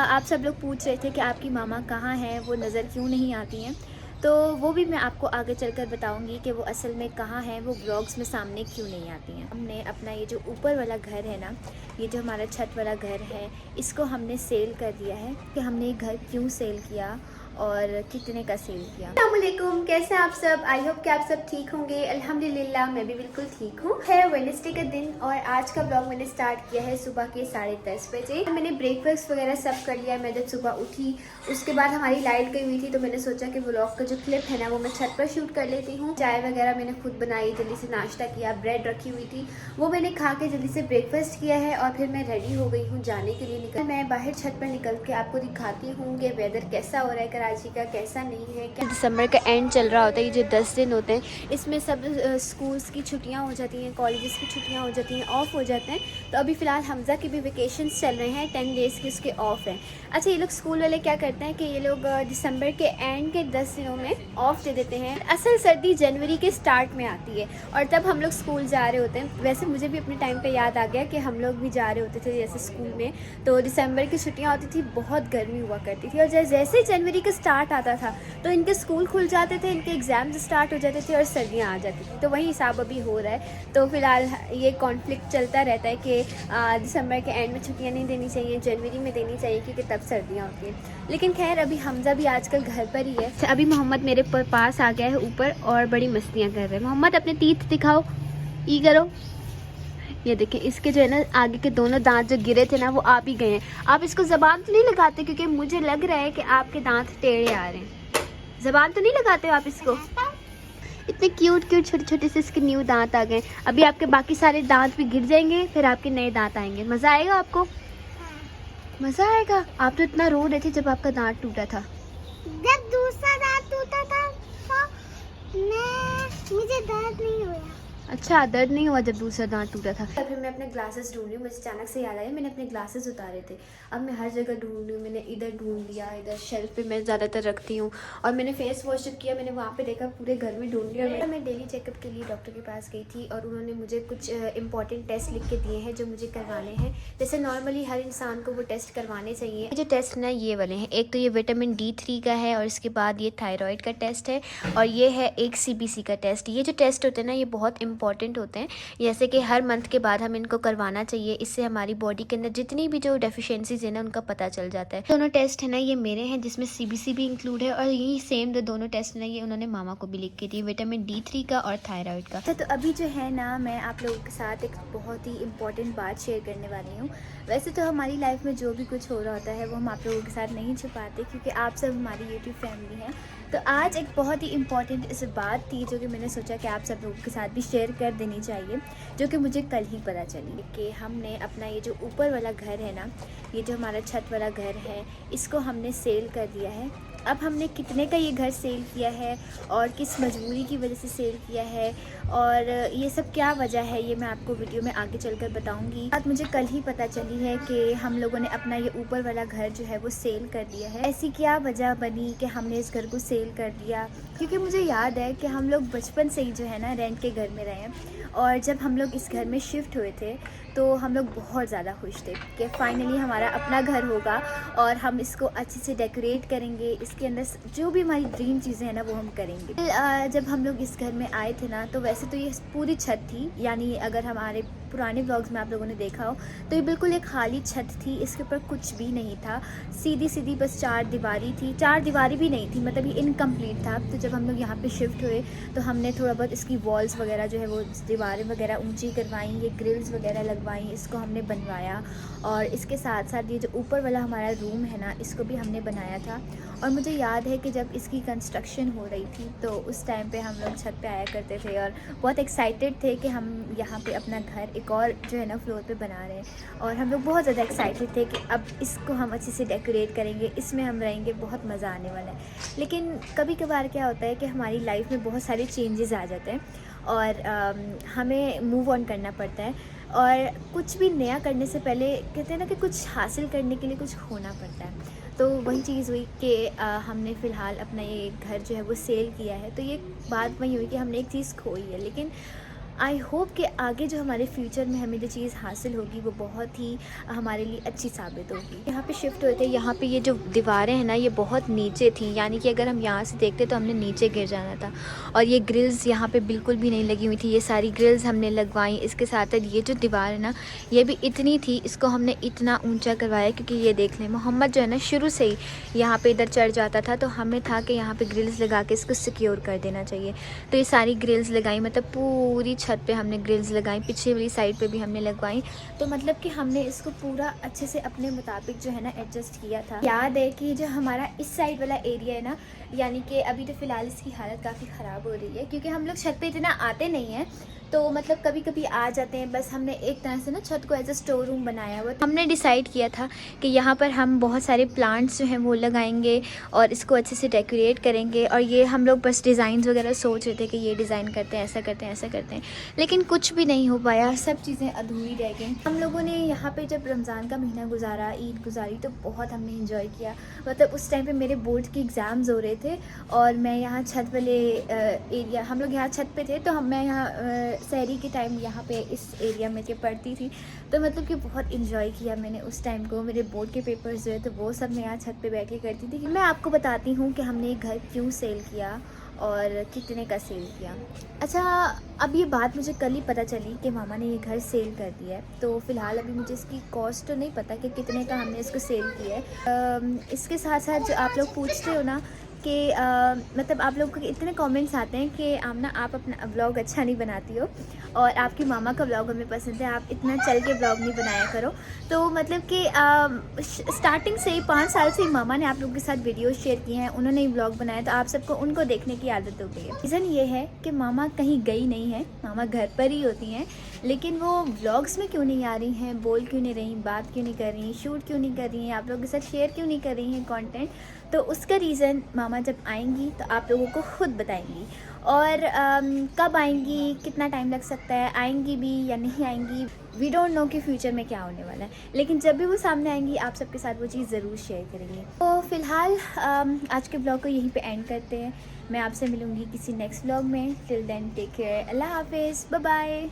आप सब लोग पूछ रहे थे कि आपकी मामा कहाँ हैं, वो नज़र क्यों नहीं आती हैं। तो वो भी मैं आपको आगे चलकर बताऊंगी कि वो असल में कहाँ हैं, वो ब्लॉग्स में सामने क्यों नहीं आती हैं। हमने अपना ये जो ऊपर वाला घर है ना, ये जो हमारा छत वाला घर है, इसको हमने सेल कर दिया है। कि हमने ये घर क्यों सेल किया और कितने का सेल किया। अस्सलामुअलैकुम, कैसे आप सब। आई होप कि आप सब ठीक होंगे। अल्हम्दुलिल्लाह मैं भी बिल्कुल ठीक हूँ। है वेडनेसडे का दिन और आज का ब्लॉग मैंने स्टार्ट किया है सुबह के 10:30 बजे। मैंने ब्रेकफास्ट वगैरह सब कर लिया। मैं जब सुबह उठी उसके बाद हमारी लाइट गई हुई थी, तो मैंने सोचा कि व्लॉग का जो क्लिप है ना वो मैं छत पर शूट कर लेती हूँ। चाय वगैरह मैंने खुद बनाई, जल्दी से नाश्ता किया, ब्रेड रखी हुई थी वो मैंने खा के जल्दी से ब्रेकफास्ट किया है और फिर मैं रेडी हो गई हूँ जाने के लिए। मैं बाहर छत पर निकल के आपको दिखाती हूँ कि वेदर कैसा हो रहा है कराची का, कैसा नहीं है। क्या दिसंबर का एंड चल रहा होता है, ये जो 10 दिन होते हैं इसमें सब स्कूल्स की छुट्टियाँ हो जाती हैं, कॉलेजेस की छुट्टियाँ हो जाती हैं, ऑफ हो जाते हैं। तो अभी फ़िलहाल हमज़ा की भी वेकेशंस चल रहे हैं, 10 डेज़ की उसके ऑफ हैं। अच्छा, ये लोग स्कूल वाले क्या करते हैं कि ये लोग दिसंबर के एंड के 10 दिनों में ऑफ दे देते हैं। असल सर्दी जनवरी के स्टार्ट में आती है और तब हम लोग स्कूल जा रहे होते हैं। वैसे मुझे भी अपने टाइम पे याद आ गया कि हम लोग भी जा रहे होते थे जैसे स्कूल में, तो दिसंबर की छुट्टियां होती थी, बहुत गर्मी हुआ करती थी और जैसे ही जनवरी का स्टार्ट आता था तो इनके स्कूल खुल जाते थे, इनके एग्ज़ाम्स स्टार्ट हो जाते थे और सर्दियाँ आ जाती थी। तो वही हिसाब अभी हो रहा है। तो फिलहाल ये कॉन्फ्लिक्ट चलता रहता है कि दिसंबर के एंड में छुट्टियाँ नहीं देनी चाहिए, जनवरी में देनी चाहिए क्योंकि तब सर्दियाँ होती हैं। लेकिन खैर अभी हमज़ा भी आजकल घर पर ही है। अभी मोहम्मद मेरे पास आ गया है ऊपर और बड़ी मस्तियाँ कर रहे हैं। मोहम्मद अपने तीत दिखाओ, ई करो। ये देखिए इसके जो है ना आगे के दोनों दांत जो गिरे थे ना वो आप ही गए हैं। आप इसको ज़बान तो नहीं लगाते क्योंकि मुझे लग रहा है कि आपके दांत टेढ़े आ रहे हैं। ज़बान तो नहीं लगाते हो आप इसको। इतने क्यूट क्यूट छोटे छोटे से इसके न्यू दांत आ गए। अभी आपके बाकी सारे दांत भी गिर जाएंगे, फिर आपके नए दांत आएंगे। मज़ा आएगा आपको, मज़ा आएगा। आप तो इतना रो रहे थे जब आपका दांत टूटा था। जब दूसरा दांत टूटा था तो मुझे दर्द नहीं हुआ। अच्छा, दर्द नहीं हुआ जब दूसरा दांत टूटा था। अभी मैं अपने ग्लासेस ढूंढ रही हूँ, मुझे अचानक से याद आया मैंने अपने ग्लासेस उतारे थे। अब मैं हर जगह ढूंढ रही हूँ, मैंने इधर ढूंढ लिया, इधर शेल्फ पे मैं ज़्यादातर रखती हूँ और मैंने फेस वॉश जब किया मैंने वहाँ पे देखा, पूरे घर में ढूंढ लिया। मैं डेली चेकअप के लिए डॉक्टर के पास गई थी और उन्होंने मुझे कुछ इंपॉर्टेंट टेस्ट लिख के दिए हैं जो मुझे करवाने हैं। जैसे नॉर्मली हर इंसान को वो टेस्ट करवाने चाहिए। जो टेस्ट ना ये वाले हैं, एक तो ये विटामिन D3 का है और इसके बाद ये थायराइड का टेस्ट है और ये है एक CBC का टेस्ट। ये जो टेस्ट होते हैं ना ये बहुत इंपॉर्टेंट होते हैं, जैसे कि हर मंथ के बाद हम इनको करवाना चाहिए। इससे हमारी बॉडी के अंदर जितनी भी जो डेफिशिएंसीज है ना उनका पता चल जाता है। दोनों टेस्ट है ना ये मेरे हैं जिसमें CBC भी इंक्लूड है और यही सेम जो दोनों टेस्ट है ना ये उन्होंने मामा को भी लिख के दी, विटामिन D3 का और थायराइड का। तो अभी जो है ना मैं आप लोगों के साथ एक बहुत ही इंपॉर्टेंट बात शेयर करने वाली हूँ। वैसे तो हमारी लाइफ में जो भी कुछ हो रहा होता है वो हम आप लोगों के साथ नहीं छुपाते क्योंकि आप सब हमारी यूट्यूब फैमिली हैं। तो आज एक बहुत ही इंपॉर्टेंट इस बात थी जो कि मैंने सोचा कि आप सब लोगों के साथ भी शेयर कर देनी चाहिए, जो कि मुझे कल ही पता चली कि हमने अपना ये जो ऊपर वाला घर है ना, ये जो हमारा छत वाला घर है, इसको हमने सेल कर दिया है। अब हमने कितने का ये घर सेल किया है और किस मजबूरी की वजह से सेल किया है और ये सब क्या वजह है ये मैं आपको वीडियो में आगे चलकर बताऊंगी। बात मुझे कल ही पता चली है कि हम लोगों ने अपना ये ऊपर वाला घर जो है वो सेल कर दिया है। ऐसी क्या वजह बनी कि हमने इस घर को सेल कर दिया, क्योंकि मुझे याद है कि हम लोग बचपन से ही जो है ना रेंट के घर में रहे हैं और जब हम लोग इस घर में शिफ्ट हुए थे तो हम लोग बहुत ज़्यादा खुश थे कि फाइनली हमारा अपना घर होगा और हम इसको अच्छे से डेकोरेट करेंगे, इसके अंदर जो भी हमारी ड्रीम चीज़ें हैं ना वो हम करेंगे। जब हम लोग इस घर में आए थे ना तो वैसे तो ये पूरी छत थी, यानी अगर हमारे पुराने व्लॉग्स में आप लोगों ने देखा हो तो ये बिल्कुल एक खाली छत थी, इसके ऊपर कुछ भी नहीं था, सीधी सीधी बस 4 दीवारी थी। 4 दीवारी भी नहीं थी, मतलब ये इनकम्प्लीट था। तो जब हम लोग यहाँ पे शिफ्ट हुए तो हमने थोड़ा बहुत इसकी वॉल्स वगैरह जो है वो दीवारें वगैरह ऊंची करवाई, ये ग्रिल्स वगैरह लगवाई, इसको हमने बनवाया और इसके साथ साथ ये जो ऊपर वाला हमारा रूम है ना इसको भी हमने बनाया था। और मुझे याद है कि जब इसकी कंस्ट्रक्शन हो रही थी तो उस टाइम पे हम लोग छत पे आया करते थे और बहुत एक्साइटेड थे कि हम यहाँ पे अपना घर एक और जो है ना फ्लोर पे बना रहे हैं और हम लोग बहुत ज़्यादा एक्साइटेड थे कि अब इसको हम अच्छे से डेकोरेट करेंगे, इसमें हम रहेंगे, बहुत मज़ा आने वाला है। लेकिन कभी कभार क्या होता है कि हमारी लाइफ में बहुत सारे चेंजेस आ जाते हैं और हमें मूव ऑन करना पड़ता है और कुछ भी नया करने से पहले कहते हैं ना कि कुछ हासिल करने के लिए कुछ होना पड़ता है। तो वही चीज़ हुई कि हमने फ़िलहाल अपना ये घर जो है वो सेल किया है। तो ये बात वही हुई कि हमने एक चीज़ खोई है, लेकिन आई होप कि आगे जो हमारे फ्यूचर में हमें जो चीज़ हासिल होगी वो बहुत ही हमारे लिए अच्छी साबित होगी। यहाँ पे शिफ्ट हुए थे, यहाँ पे ये जो दीवारें हैं ना ये बहुत नीचे थी, यानी कि अगर हम यहाँ से देखते तो हमने नीचे गिर जाना था। और ये ग्रिल्स यहाँ पे बिल्कुल भी नहीं लगी हुई थी, ये सारी ग्रिल्स हमने लगवाई। इसके साथ ये जो दीवार है ना ये भी इतनी थी, इसको हमने इतना ऊंचा करवाया क्योंकि ये देख लें मोहम्मद जो है ना शुरू से ही यहाँ पे इधर चढ़ जाता था, तो हमें था कि यहाँ पे ग्रिल्स लगा के इसको सिक्योर कर देना चाहिए। तो ये सारी ग्रिल्स लगाई, मतलब पूरी छत पे हमने ग्रिल्स लगाई, पीछे वाली साइड पे भी हमने लगवाई। तो मतलब कि हमने इसको पूरा अच्छे से अपने मुताबिक जो है ना एडजस्ट किया था। याद है कि जो हमारा इस साइड वाला एरिया है ना, यानी कि अभी तो फ़िलहाल इसकी हालत काफ़ी ख़राब हो रही है क्योंकि हम लोग छत पे इतना आते नहीं हैं, तो मतलब कभी कभी आ जाते हैं। बस हमने एक तरह से ना छत को एज अ स्टोर रूम बनाया हुआ। हमने डिसाइड किया था कि यहाँ पर हम बहुत सारे प्लांट्स जो हैं वो लगाएंगे और इसको अच्छे से डेकोरेट करेंगे। और ये हम लोग बस डिज़ाइन वगैरह सोच रहे थे कि ये डिज़ाइन करते हैं, ऐसा करते हैं, ऐसा करते हैं, लेकिन कुछ भी नहीं हो पाया, सब चीज़ें अधूरी रह गई। हम लोगों ने यहाँ पर जब रमज़ान का महीना गुजारा, ईद गुजारी, तो बहुत हमने इंजॉय किया। मतलब उस टाइम पर मेरे बोर्ड के एग्ज़ाम्स हो रहे थे और मैं यहाँ छत वाले एरिया, हम लोग यहाँ छत पर थे, तो मैं यहाँ सहरी के टाइम यहाँ पे इस एरिया में के पढ़ती थी। तो मतलब कि बहुत इन्जॉय किया मैंने उस टाइम को। मेरे बोर्ड के पेपर्स जो है तो वो सब मैं यहाँ छत पे बैठ के करती थी। मैं आपको बताती हूँ कि हमने ये घर क्यों सेल किया और कितने का सेल किया। अच्छा, अब ये बात मुझे कल ही पता चली कि मामा ने ये घर सेल कर दिया है। तो फ़िलहाल अभी मुझे इसकी कॉस्ट तो नहीं पता कि कितने का हमने इसको सेल किया है। इसके साथ साथ जो आप लोग पूछते हो ना कि मतलब आप लोगों के इतने कमेंट्स आते हैं कि आमना आप अपना व्लॉग अच्छा नहीं बनाती हो और आपकी मामा का व्लॉग हमें पसंद है, आप इतना चल के व्लॉग नहीं बनाया करो। तो मतलब कि स्टार्टिंग से ही 5 साल से ही मामा ने आप लोगों के साथ वीडियो शेयर किए हैं, उन्होंने ही व्लॉग बनाया, तो आप सबको उनको देखने की आदत हो गई है। रीज़न ये है कि मामा कहीं गई नहीं है, मामा घर पर ही होती हैं, लेकिन वो व्लॉग्स में क्यों नहीं आ रही हैं, बोल क्यों नहीं रही, बात क्यों नहीं कर रही, शूट क्यों नहीं कर रही हैं, आप लोगों के साथ शेयर क्यों नहीं कर रही हैं कंटेंट। तो उसका रीज़न मामा जब आएंगी तो आप लोगों को खुद बताएंगी। और कब आएंगी, कितना टाइम लग सकता है, आएंगी भी या नहीं आएंगी, वी डोंट नो कि फ्यूचर में क्या होने वाला है, लेकिन जब भी वो सामने आएंगी आप सबके साथ वो चीज़ ज़रूर शेयर करेंगे। तो फ़िलहाल आज के ब्लॉग को यहीं पे एंड करते हैं। मैं आपसे मिलूँगी किसी नेक्स्ट ब्लॉग में। टिल देन टेक केयर, अल्लाह हाफिज़, बाय बाय।